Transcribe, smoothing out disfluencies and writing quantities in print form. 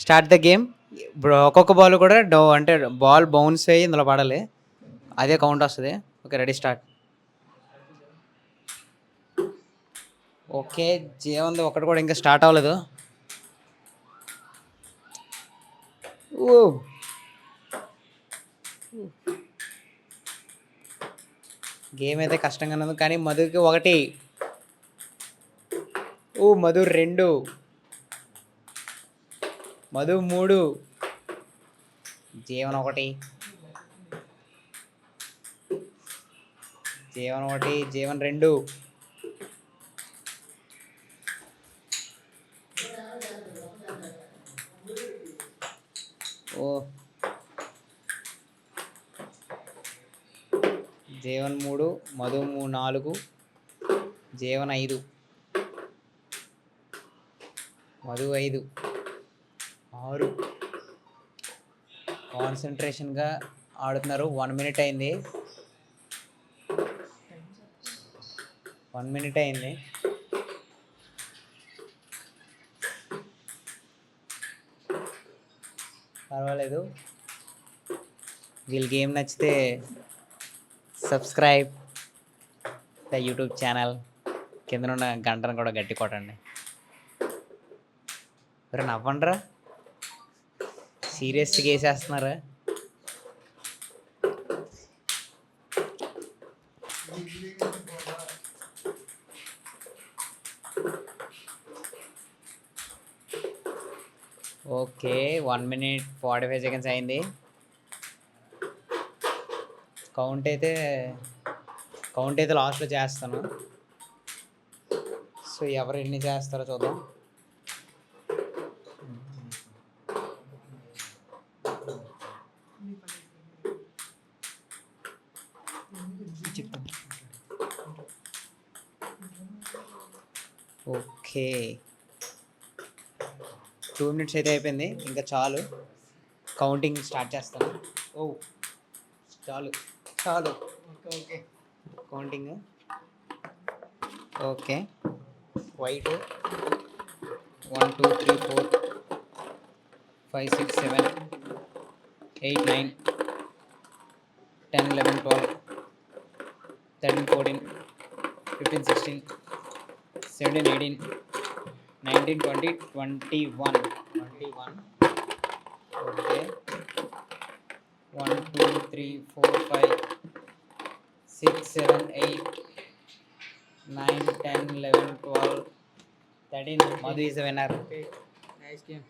Start the game. ఇప్పుడు ఒక్కొక్క ball కూడా అంటే బాల్ బౌన్స్ అయ్యి ఇందులో పడాలి. అదే కౌంట్ వస్తుంది. Okay, ready, start. ఓకే, జీవంది ఒకటి కూడా ఇంకా స్టార్ట్ అవ్వలేదు. ఓ, గేమ్ అయితే కష్టంగానే ఉంది, కానీ మధుకి ఒకటి. ఓ, మధు 2, మధు 3, జీవన్ 1, జీవన్ 1, జీవన్ 2. ఓ, జీవన్ 3, మధు 4, జీవన్ 5, మధు 5, 6. కాన్సన్ట్రేషన్గా ఆడుతున్నారు. 1 minute అయింది. 1 minute అయింది. పర్వాలేదు. వీళ్ళ గేమ్ నచ్చితే సబ్స్క్రైబ్ ద యూట్యూబ్ ఛానల్. కిందనున్న గంటను కూడా గట్టి కొట్టండి. మరి నవ్వండిరా, సీరియస్గా వేసేస్తున్నారా? ఓకే, 1 minute 45 seconds అయింది. కౌంట్ అయితే లాస్ట్లో చేస్తాను. సో ఎవరు ఎన్ని చేస్తారో చూద్దాం. ఓకే, 2 minutes అయితే అయిపోయింది. ఇంకా చాలు, కౌంటింగ్ స్టార్ట్ చేస్తాను. ఓ, చాలు. Okay, counting. Okay, white 1 2 3 4 5 6 7 8 9 10 11 12 13 14 15 16 17 18 19 20 21. Okay, 1 2 3 4 5 6 7 8 9 10 11 12 13. Madhu is the winner. Nice game.